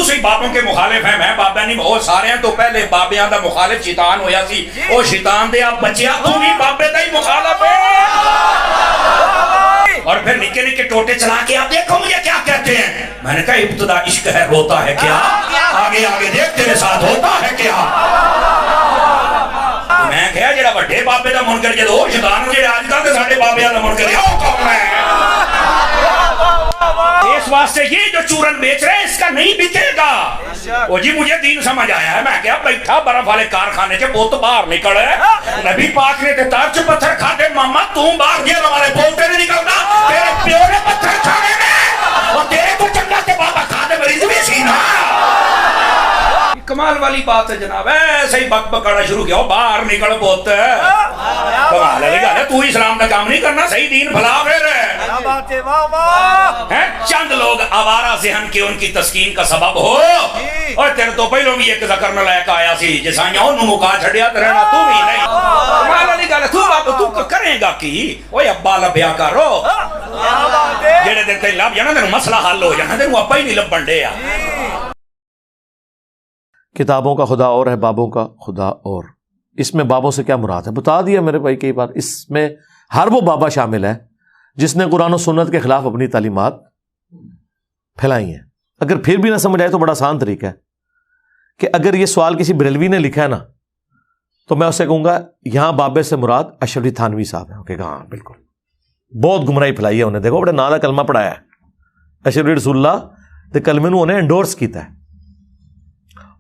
سی بابوں کے مخالف ہیں، میں بابا نہیں، وہ سارے ہیں تو پہلے بابیاں دا مخالف شیطان ہویا سی، او شیطان دے آپ بچیا تو بھی بابے دا ہی مخالف ہے۔ اور پھر نکے نکے ٹوٹے چلا کے آپ دیکھو مجھے کیا کہتے ہیں، میں نے کہا ابتدا عشق ہے روتا ہے کیا، آگے آگے دیکھ تیرے ساتھ ہوتا ہے کیا۔ میں کہا جڑا بڑے بابے دا منکر جے وہ شیطان جڑے آج کل تے ساڈے بابیاں دا منکر ہے او کون ہے؟ اس واسطے یہ جو چورن بیچ رہے ہیں اس کا نہیں بکے گا۔ وہ جی مجھے دین سمجھ آیا ہے، میں کہا بیٹھا برف والے کارخانے کے بوت باہر نکل ہے، نبی پاک نے تے تارچ پتھر کھاتے، ماما تو باہر گیا ہمارے بولتے نہیں نکلتا، تیرے پیو نے پتھر کھانے میں اور تیرے کو چنگا تے بابا کھاتے مریض بھی سینا۔ کمال والی بات ہے جناب، ایسے ہی بک بکانا شروع کیا، باہر نکل بوت کمال ہے، تو اسلام کا کام نہیں کرنا، صحیح دین بھلا پھر ہے۔ چند لوگ آوارہ ذہن کے ان کی تسکین کا سبب ہو، اور تیرے تو پہلوں بھی ایک ذکر میں لائق آیا سی جسائیاں انہوں مکا چھڑیا ترہنا تو بھی نہیں، کمال والی گالے تو کریں گا کی، اوہ ابا لبیا کرو جیڑے دن تے لب جانا دن مسئلہ حل ہو جانا دن وہ ابا ہی نہیں لب بنڈے۔ کتابوں کا خدا اور ہے، بابوں کا خدا اور۔ اس میں بابوں سے کیا مراد ہے بتا دیا میرے بھائی کئی بار۔ اس میں ہر وہ بابا شامل ہے جس نے قرآن و سنت کے خلاف اپنی تعلیمات پھیلائی ہیں۔ اگر پھر بھی نہ سمجھ آئے تو بڑا آسان طریقہ ہے کہ اگر یہ سوال کسی بریلوی نے لکھا ہے نا تو میں اسے کہوں گا یہاں بابے سے مراد اشرف علی تھانوی صاحب ہیں، کہ ہاں بالکل بہت گمراہی پھیلائی ہے انہیں، دیکھو بڑے نا دا کلمہ پڑھایا ہے، اشرف علی رسول اللہ دے کلمے نو انہیں انڈورس کیتا ہے۔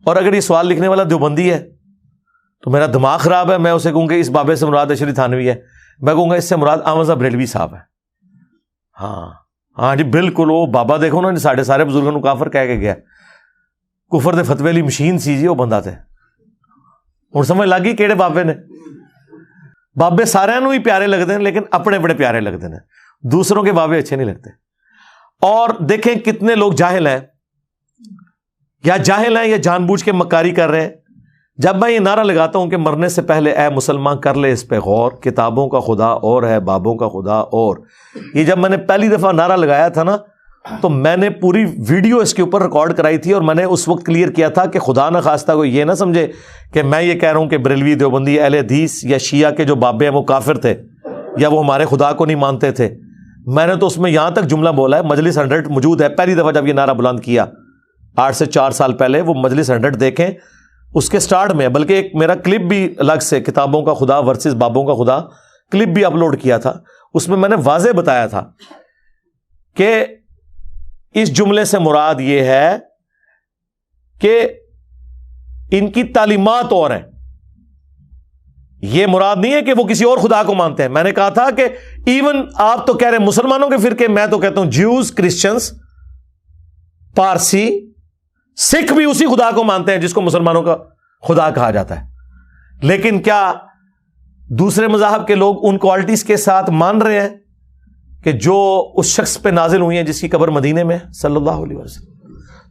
اور اگر یہ سوال لکھنے والا دیوبندی ہے تو میرا دماغ خراب ہے، میں اسے کہوں گا اس بابے سے مراد اشرف علی تھانوی ہے، میں کہوں گا اس سے مراد احمد صاحب بریلوی صاحب ہے۔ ہاں جی بالکل، وہ بابا دیکھو نا سارے بزرگوں کو کافر کہہ کے گیا، کفر دے فتوی والی مشین سی جی وہ بندہ تھے۔ ہوں سمجھ لگ گئی کیڑے بابے نے؟ بابے سارے ہی پیارے لگتے ہیں لیکن اپنے بڑے پیارے لگتے ہیں، دوسروں کے بابے اچھے نہیں لگتے۔ اور دیکھیں کتنے لوگ جاہل ہیں یا جان بوجھ کے مکاری کر رہے ہیں۔ جب میں یہ نعرہ لگاتا ہوں کہ مرنے سے پہلے اے مسلمان کر لے اس پہ غور، کتابوں کا خدا اور ہے، بابوں کا خدا اور، یہ جب میں نے پہلی دفعہ نعرہ لگایا تھا نا تو میں نے پوری ویڈیو اس کے اوپر ریکارڈ کرائی تھی، اور میں نے اس وقت کلیئر کیا تھا کہ خدا نہ خواستہ کوئی یہ نہ سمجھے کہ میں یہ کہہ رہا ہوں کہ بریلوی دیوبندی اہل حدیث یا شیعہ کے جو بابے ہیں وہ کافر تھے یا وہ ہمارے خدا کو نہیں مانتے تھے۔ میں نے تو اس میں یہاں تک جملہ بولا ہے، مجلس 100 موجود ہے، پہلی دفعہ جب یہ نعرہ بلند کیا 8 سے 4 سال پہلے، وہ مجلس 100 دیکھیں، اس کے سٹارٹ میں، بلکہ ایک میرا کلپ بھی الگ سے کتابوں کا خدا ورسز بابوں کا خدا کلپ بھی اپلوڈ کیا تھا، اس میں نے واضح بتایا تھا کہ اس جملے سے مراد یہ ہے کہ ان کی تعلیمات اور ہیں، یہ مراد نہیں ہے کہ وہ کسی اور خدا کو مانتے ہیں۔ میں نے کہا تھا کہ ایون آپ تو کہہ رہے ہیں مسلمانوں کے فرقے، میں تو کہتا ہوں جیوز، کرسچنز، پارسی، سکھ بھی اسی خدا کو مانتے ہیں جس کو مسلمانوں کا خدا کہا جاتا ہے، لیکن کیا دوسرے مذاہب کے لوگ ان کوالٹیز کے ساتھ مان رہے ہیں کہ جو اس شخص پہ نازل ہوئی ہیں جس کی قبر مدینے میں صلی اللہ علیہ وسلم؟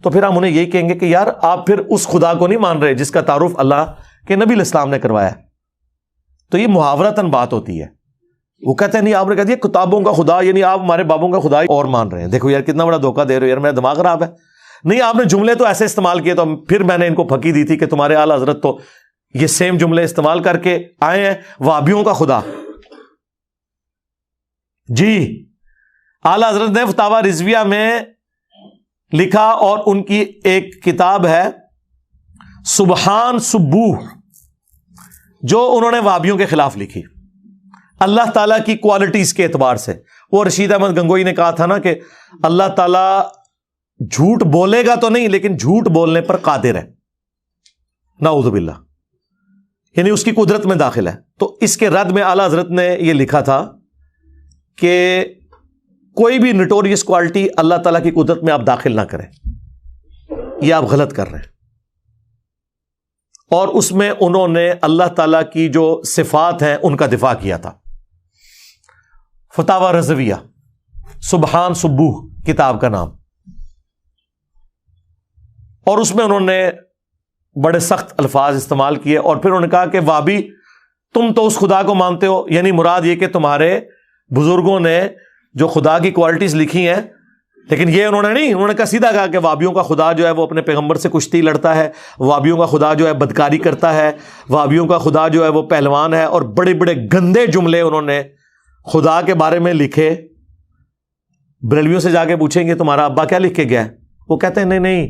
تو پھر ہم انہیں یہی کہیں گے کہ یار آپ پھر اس خدا کو نہیں مان رہے جس کا تعارف اللہ کے نبی علیہ السلام نے کروایا ہے۔ تو یہ محاورتاً بات ہوتی ہے، وہ کہتے ہیں نہیں آپ نے کہہ دیا کتابوں کا خدا، یعنی آپ ہمارے بابوں کا خدا اور مان رہے ہیں۔ دیکھو یار کتنا بڑا دھوکہ دے رہے ہو یار، میرا دماغ خراب ہے؟ نہیں، آپ نے جملے تو ایسے استعمال کیے، تو پھر میں نے ان کو پھکی دی تھی کہ تمہارے اعلیٰ حضرت تو یہ سیم جملے استعمال کر کے آئے ہیں، وہابیوں کا خدا۔ جی اعلیٰ حضرت نے فتاوی رضویہ میں لکھا، اور ان کی ایک کتاب ہے سبحان سبوح جو انہوں نے وہابیوں کے خلاف لکھی، اللہ تعالیٰ کی کوالٹیز کے اعتبار سے۔ وہ رشید احمد گنگوئی نے کہا تھا نا کہ اللہ تعالیٰ جھوٹ بولے گا تو نہیں لیکن جھوٹ بولنے پر قادر ہے، نعوذ باللہ، یعنی اس کی قدرت میں داخل ہے۔ تو اس کے رد میں اعلیٰ حضرت نے یہ لکھا تھا کہ کوئی بھی نٹوریس کوالٹی اللہ تعالیٰ کی قدرت میں آپ داخل نہ کریں، یہ آپ غلط کر رہے ہیں۔ اور اس میں انہوں نے اللہ تعالیٰ کی جو صفات ہیں ان کا دفاع کیا تھا۔ فتاوی رضویہ، سبحان سبوح کتاب کا نام، اور اس میں انہوں نے بڑے سخت الفاظ استعمال کیے، اور پھر انہوں نے کہا کہ وہابی تم تو اس خدا کو مانتے ہو، یعنی مراد یہ کہ تمہارے بزرگوں نے جو خدا کی کوالٹیز لکھی ہیں لیکن یہ انہوں نے کہا سیدھا کہا کہ وہابیوں کا خدا جو ہے وہ اپنے پیغمبر سے کشتی لڑتا ہے، وہابیوں کا خدا جو ہے بدکاری کرتا ہے، وہابیوں کا خدا جو ہے وہ پہلوان ہے، اور بڑے بڑے گندے جملے انہوں نے خدا کے بارے میں لکھے. بریلویوں سے جا کے پوچھیں گے تمہارا ابا کیا لکھ کے گیا ہے، وہ کہتے ہیں نہیں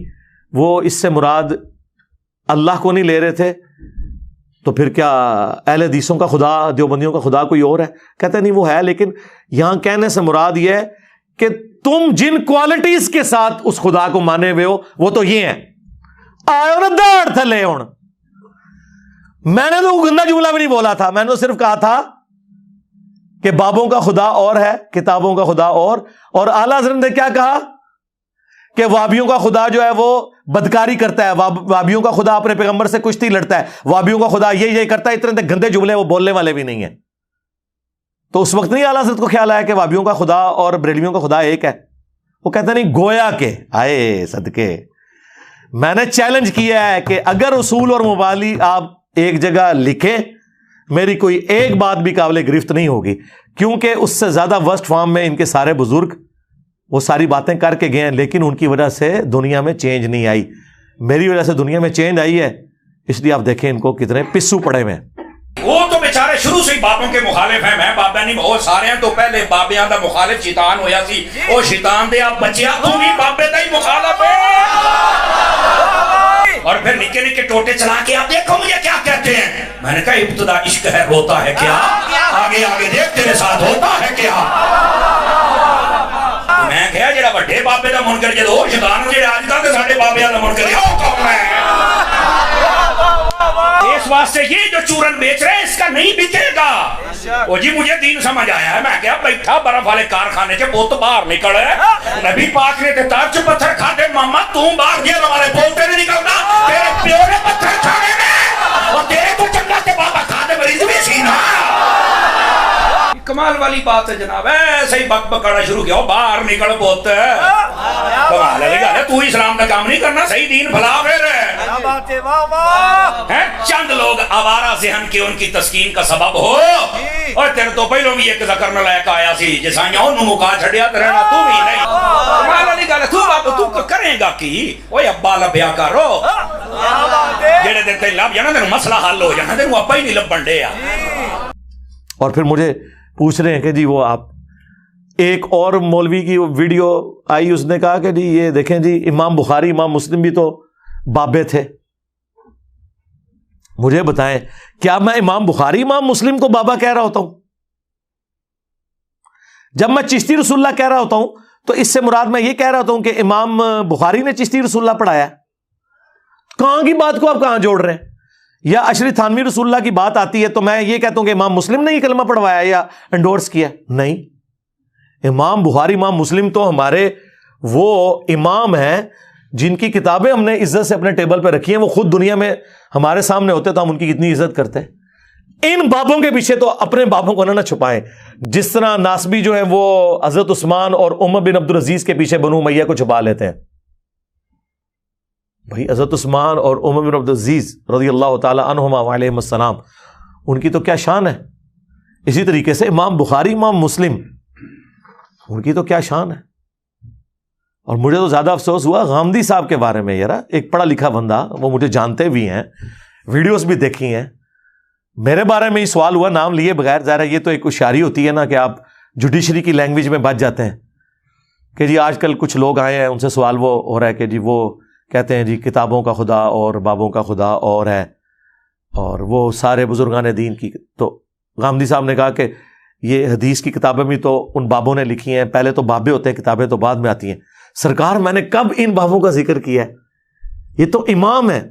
وہ اس سے مراد اللہ کو نہیں لے رہے تھے، تو پھر کیا اہل حدیثوں کا خدا، دیوبندیوں کا خدا کوئی اور ہے؟ کہتے ہیں نہیں وہ ہے، لیکن یہاں کہنے سے مراد یہ ہے کہ تم جن کوالٹیز کے ساتھ اس خدا کو مانے ہوئے ہو وہ تو یہ ہیں. آئے نا داڑ تھلے ہون. میں نے تو گندا جملہ بھی نہیں بولا تھا، میں نے تو صرف کہا تھا کہ بابوں کا خدا اور ہے، کتابوں کا خدا اور اعلیٰ حضرت نے کیا کہا کہ وہابیوں کا خدا جو ہے وہ بدکاری کرتا ہے، وہابیوں کا خدا اپنے پیغمبر سے کشتی لڑتا ہے، وہابیوں کا خدا یہ کرتا ہے. اتنے گندے جملے وہ بولنے والے بھی نہیں ہیں. تو اس وقت نہیں اعلیٰ حضرت کو خیال آیا کہ وہابیوں کا خدا اور بریلویوں کا خدا ایک ہے. وہ کہتے نہیں گویا کہ آئے صدقے میں نے چیلنج کیا ہے کہ اگر اصول اور مبانی آپ ایک جگہ لکھیں میری کوئی ایک بات بھی قابل گرفت نہیں ہوگی، کیونکہ اس سے زیادہ ورسٹ فارم میں ان کے سارے بزرگ وہ ساری باتیں کر کے گئے ہیں، لیکن ان کی وجہ سے دنیا میں چینج نہیں آئی. میری وجہ سے دنیا میں چینج آئی ہے، اس لیے آپ دیکھیں ان کو کتنے پسو پڑے ہوئے ہیں. وہ تو بیچارے شروع سے ہی بابوں کے مخالف ہیں. میں بابا نہیں بہت سارے ہیں، تو پہلے بابیاں دا مخالف شیطان ہویا سی، او شیطان دے آپ بچیا تو بھی بابے دا ہی مخالف ہے. اور پھر نکے نکے ٹوٹے چلا کے آپ دیکھو مجھے کیا کہتے ہیں. میں نے کہا ابتدا عشق ہے روتا ہے کیا، آگے آگے دیکھ تیرے ساتھ ہوتا ہے کیا. میں کہا جڑا بڑے بابے دا منکر جے او شیطان جڑے اج کل تے ساڈے بابیاں دا منکر ہے او کون ہے؟ اس واسطے یہ جو چورن بیچ رہے ہیں اس کا نہیں بکے گا. وہ جی مجھے دین سمجھ آیا ہے. میں کہا بیٹھا برف والے کارخانے کے بوت باہر نکل ہے. نبی پاک نے تے ترچ پتھر کھاتے ماما تو باہر گیا ہمارے بولتے نہیں نکلتا تیرے پیو نے پتھر کھانے میں اور تیرے تو چنگا تے بابا کھاتے مریض بھی سینا. کمال والی بات ہے جناب. ایسے ہی بک بکانا شروع کیا باہر نکل بوت کمال ہے گا. تو اسلام کا کام نہیں کرنا صحیح دین بھلا پھر چند لوگ آوارہ ذہن کے ان کی تسکین کا سبب ہو. اور تیرے تو پہلوں بھی ایک ذکر میں لائق آیا سی جسائیاں انہوں مکا چھڑیا ترہنا تو بھی نہیں. کمال والی گا تو بابا تو کریں گا کی اوہ ابا لبیا کرو جیڑے دن تے لب جانا دن مسئلہ حل ہو جانا دن وہ ابا ہی نہیں لب بنڈے. اور پھر مجھے پوچھ رہے ہیں کہ جی وہ آپ ایک اور مولوی کی ویڈیو آئی، اس نے کہا کہ جی یہ دیکھیں جی امام بخاری امام مسلم بھی تو بابے تھے. مجھے بتائیں کیا میں امام بخاری امام مسلم کو بابا کہہ رہا ہوتا ہوں؟ جب میں چشتی رسول اللہ کہہ رہا ہوتا ہوں تو اس سے مراد میں یہ کہہ رہا ہوتا ہوں کہ امام بخاری نے چشتی رسول اللہ پڑھایا. کہاں کی بات کو آپ کہاں جوڑ رہے ہیں؟ یا اشری تھانوی رسول اللہ کی بات آتی ہے تو میں یہ کہتا ہوں کہ امام مسلم نے یہ کلمہ پڑھوایا یا انڈورس کیا؟ نہیں، امام بخاری امام مسلم تو ہمارے وہ امام ہیں جن کی کتابیں ہم نے عزت سے اپنے ٹیبل پہ رکھی ہیں. وہ خود دنیا میں ہمارے سامنے ہوتے تو ہم ان کی کتنی عزت کرتے ہیں. ان بابوں کے پیچھے تو اپنے بابوں کو نہ چھپائیں. جس طرح ناسبی جو ہے وہ حضرت عثمان اور عمر بن عبدالعزیز کے پیچھے بنو امیہ کو چھپا لیتے ہیں. بھائی حضرت عثمان اور عمر بن عبدالعزیز رضی اللہ تعالی عنہما وعلیہم السلام ان کی تو کیا شان ہے. اسی طریقے سے امام بخاری امام مسلم ان کی تو کیا شان ہے. اور مجھے تو زیادہ افسوس ہوا غامدی صاحب کے بارے میں. یار ایک پڑھا لکھا بندہ، وہ مجھے جانتے بھی ہیں، ویڈیوز بھی دیکھی ہیں. میرے بارے میں ہی سوال ہوا نام لیے بغیر. ظاہر یہ تو ایک ہوشیاری ہوتی ہے نا کہ آپ جوڈیشری کی لینگویج میں بچ جاتے ہیں کہ جی آج کل کچھ لوگ آئے ہیں ان سے سوال وہ ہو رہا ہے کہ جی وہ کہتے ہیں جی کتابوں کا خدا اور بابوں کا خدا اور ہے اور وہ سارے بزرگان دین کی. تو غامدی صاحب نے کہا کہ یہ حدیث کی کتابیں بھی تو ان بابوں نے لکھی ہیں، پہلے تو بابے ہوتے ہیں، کتابیں تو بعد میں آتی ہیں. سرکار میں نے کب ان بابوں کا ذکر کیا ہے؟ یہ تو امام ہے.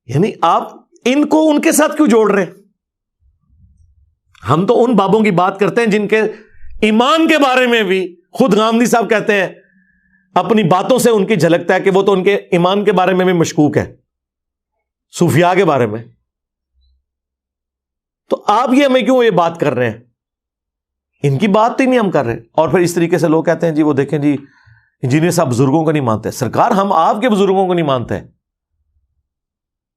یعنی آپ ان کو ان کے ساتھ کیوں جوڑ رہے ہیں؟ ہم تو ان بابوں کی بات کرتے ہیں جن کے ایمان کے بارے میں بھی خود غامدی صاحب کہتے ہیں، اپنی باتوں سے ان کی جھلکتا ہے کہ وہ تو ان کے ایمان کے بارے میں بھی مشکوک ہے، صوفیاء کے بارے میں. تو آپ یہ ہمیں کیوں یہ بات کر رہے ہیں؟ ان کی بات ہی نہیں ہم کر رہے. اور پھر اس طریقے سے لوگ کہتے ہیں جی وہ دیکھیں جی انجینئر صاحب بزرگوں کو نہیں مانتے. سرکار ہم آپ کے بزرگوں کو نہیں مانتے.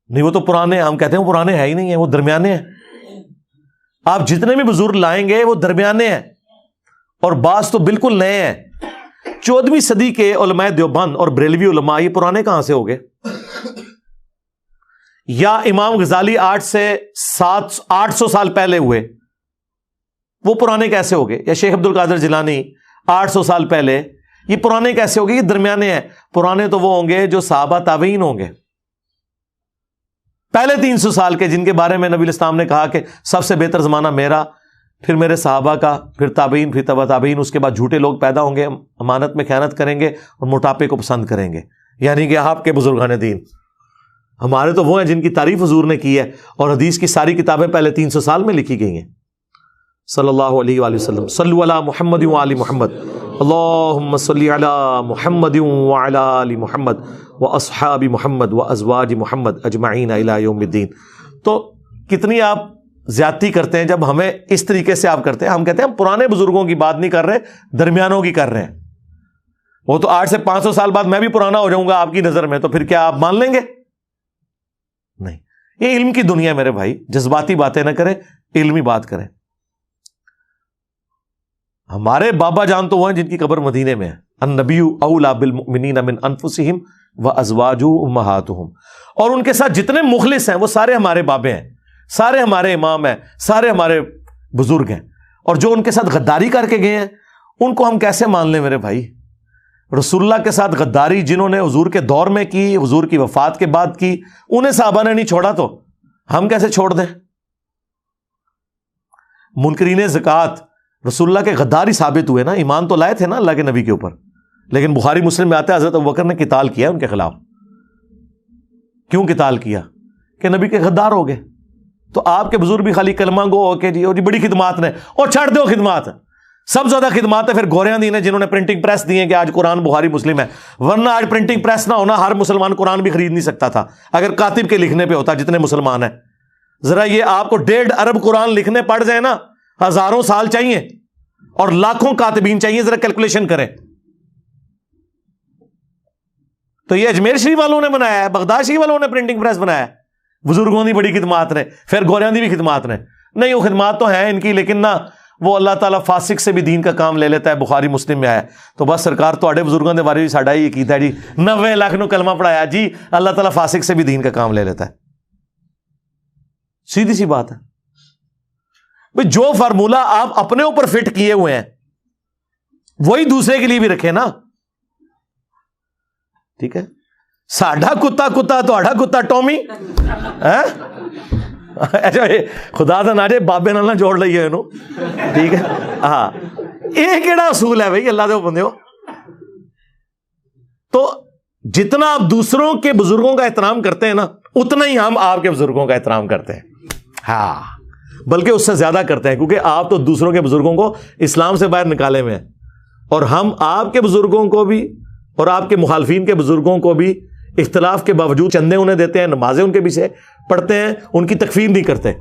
نہیں وہ تو پرانے، ہم کہتے ہیں وہ پرانے ہے ہی نہیں ہیں، وہ درمیانے ہیں. آپ جتنے بھی بزرگ لائیں گے وہ درمیانے ہیں. اور بعض تو بالکل نئے ہیں. 14ویں صدی کے علماء دیوبند اور بریلوی علماء یہ پرانے کہاں سے ہو گئے؟ یا امام غزالی 800 سال پہلے ہوئے، وہ پرانے کیسے ہو گئے؟ یا شیخ عبد القادر جیلانی 800 سال پہلے، یہ پرانے کیسے ہو گئے؟ یہ درمیانے ہیں. پرانے تو وہ ہوں گے جو صحابہ تابعین ہوں گے، پہلے 300 سال کے، جن کے بارے میں نبی اسلام نے کہا کہ سب سے بہتر زمانہ میرا، پھر میرے صحابہ کا، پھر تابعین، پھر تبع تابعین. اس کے بعد جھوٹے لوگ پیدا ہوں گے، امانت میں خیانت کریں گے اور موٹاپے کو پسند کریں گے. یعنی کہ آپ کے بزرگان دین. ہمارے تو وہ ہیں جن کی تعریف حضور نے کی ہے، اور حدیث کی ساری کتابیں پہلے 300 سال میں لکھی گئی ہیں. صلی اللہ علیہ وآلہ وسلم. صلو علی محمد وآل محمد. اللہم صلی علی محمد وعلی آل محمد واصحاب محمد وازواج محمد اجمعین الی یوم الدین. تو کتنی آپ زیادتی کرتے ہیں جب ہمیں اس طریقے سے آپ کرتے ہیں. ہم کہتے ہیں ہم پرانے بزرگوں کی بات نہیں کر رہے، درمیانوں کی کر رہے ہیں. وہ تو 8 سے 500 سال بعد میں بھی پرانا ہو جاؤں گا آپ کی نظر میں، تو پھر کیا آپ مان لیں گے؟ نہیں. یہ علم کی دنیا ہے میرے بھائی، جذباتی باتیں نہ کریں، علمی بات کریں. ہمارے بابا جان تو وہ ہیں جن کی قبر مدینے میں ہے. النبی اولی بالمؤمنین من انفسہم وازواجہ امہاتہم. اور ان کے ساتھ جتنے مخلص ہیں وہ سارے ہمارے بابے ہیں، سارے ہمارے امام ہیں، سارے ہمارے بزرگ ہیں. اور جو ان کے ساتھ غداری کر کے گئے ہیں ان کو ہم کیسے مان لیں میرے بھائی؟ رسول اللہ کے ساتھ غداری جنہوں نے حضور کے دور میں کی، حضور کی وفات کے بعد کی، انہیں صحابہ نے نہیں چھوڑا تو ہم کیسے چھوڑ دیں؟ منکرین زکوٰۃ رسول اللہ کے غداری ثابت ہوئے نا، ایمان تو لائے تھے نا اللہ کے نبی کے اوپر، لیکن بخاری مسلم میں آتے ہیں حضرت ابوبکر نے قتال کیا ان کے خلاف. کیوں قتال کیا؟ کہ نبی کے غدار ہو گئے. تو آپ کے بزرگ بھی خالی کلمہ گو ہو کے جی بڑی خدمات نے، اور چھڑ دو خدمات. سب زیادہ خدمات ہے پھر گوریاں دی نے جنہوں نے پرنٹنگ پریس دی ہیں کہ آج قرآن بخاری مسلم ہے. ورنہ آج پرنٹنگ پریس نہ ہونا ہر مسلمان قرآن بھی خرید نہیں سکتا تھا اگر کاتب کے لکھنے پہ ہوتا. جتنے مسلمان ہیں ذرا یہ آپ کو 1.5 ارب قرآن لکھنے پڑ جائے نا، ہزاروں سال چاہیے اور لاکھوں کاتبین چاہیے. ذرا کیلکولیشن کریں. تو یہ اجمیر شریف والوں نے بنایا ہے، بغداد شریف والوں نے پرنٹنگ پریس بنایا ہے. بزرگوں کی بڑی خدمات نے، پھر گوریاں دی بھی خدمات نے. نہیں وہ خدمات تو ہیں ان کی، لیکن نہ وہ اللہ تعالیٰ فاسق سے بھی دین کا کام لے لیتا ہے. بخاری مسلم میں آیا. تو بس سرکار تواڈے بزرگوں کے بارے میں ساڈا یہ کیتا ہے جی 90 لاکھ نو کلمہ پڑھایا جی، اللہ تعالیٰ فاسق سے بھی دین کا کام لے لیتا ہے. سیدھی سی بات ہے بھئی. جو فارمولہ آپ اپنے اوپر فٹ کیے ہوئے ہیں وہی دوسرے کے لیے بھی رکھے نا. ٹھیک ہے، ساڈا کتا کتا تہاڈا کتا ٹومی. خدا دا نہ جے بابے نال نہ جوڑ لئیے انہوں. ٹھیک ہے، ہاں یہ کیڑا اصول ہے بھائی اللہ دے بندیو. تو جتنا آپ دوسروں کے بزرگوں کا احترام کرتے ہیں نا، اتنا ہی ہم آپ کے بزرگوں کا احترام کرتے ہیں. ہاں بلکہ اس سے زیادہ کرتے ہیں، کیونکہ آپ تو دوسروں کے بزرگوں کو اسلام سے باہر نکالے ہوئے ہیں، اور ہم آپ کے بزرگوں کو بھی اور آپ کے مخالفین کے بزرگوں کو بھی اختلاف کے باوجود چندے انہیں دیتے ہیں، نمازیں ان کے پیچھے پڑھتے ہیں، ان کی تکفیر نہیں کرتے.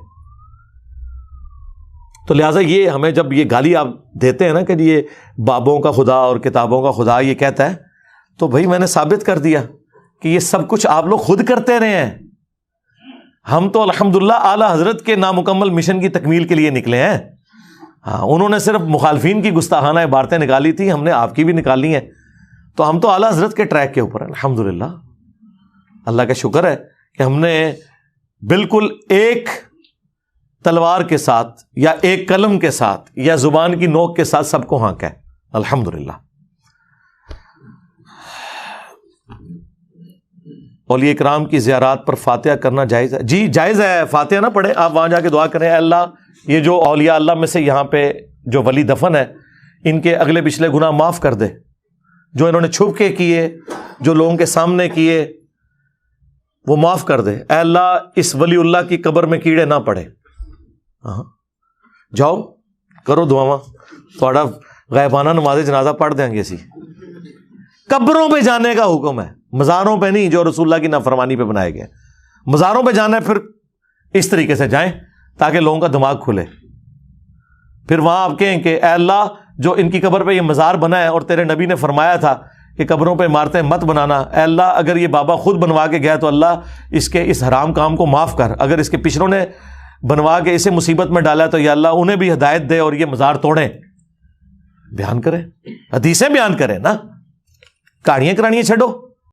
تو لہٰذا یہ ہمیں جب یہ گالی آپ دیتے ہیں نا کہ یہ بابوں کا خدا اور کتابوں کا خدا یہ کہتا ہے، تو بھائی میں نے ثابت کر دیا کہ یہ سب کچھ آپ لوگ خود کرتے رہے ہیں. ہم تو الحمدللہ اعلیٰ حضرت کے نامکمل مشن کی تکمیل کے لیے نکلے ہیں. ہاں انہوں نے صرف مخالفین کی گستاخانہ عبارتیں نکالی تھی، ہم نے آپ کی بھی نکالی ہیں. تو ہم تو اعلیٰ حضرت کے ٹریک کے اوپر ہیں الحمدللہ. اللہ کا شکر ہے کہ ہم نے بالکل ایک تلوار کے ساتھ یا ایک قلم کے ساتھ یا زبان کی نوک کے ساتھ سب کو ہانکا ہے الحمدللہ. اولیاء اکرام کی زیارات پر فاتحہ کرنا جائز ہے؟ جی جائز ہے. فاتحہ نہ پڑھیں آپ، وہاں جا کے دعا کریں، اے اللہ یہ جو اولیاء اللہ میں سے یہاں پہ جو ولی دفن ہے ان کے اگلے پچھلے گناہ معاف کر دے، جو انہوں نے چھپ کے کیے، جو لوگوں کے سامنے کیے، وہ معاف کر دے. اے اللہ اس ولی اللہ کی قبر میں کیڑے نہ پڑے. جاؤ کرو دعاواں، تھوڑا غیبانہ نماز جنازہ پڑھ دیں گے. اسی قبروں پہ جانے کا حکم ہے، مزاروں پہ نہیں جو رسول اللہ کی نافرمانی پہ بنائے گئے. مزاروں پہ جانا ہے پھر اس طریقے سے جائیں تاکہ لوگوں کا دماغ کھلے. پھر وہاں آپ کہیں کہ اے اللہ جو ان کی قبر پہ یہ مزار بنا ہے اور تیرے نبی نے فرمایا تھا کہ قبروں پہ عمارتیں مت بنانا، اے اللہ اگر یہ بابا خود بنوا کے گیا تو اللہ اس کے اس حرام کام کو معاف کر. اگر اس کے پچھلوں نے بنوا کے اسے مصیبت میں ڈالا تو یا اللہ انہیں بھی ہدایت دے اور یہ مزار توڑیں. بیان کریں, حدیثیں بیان کریں نا, کہانیاں کرانیاں چھڈو.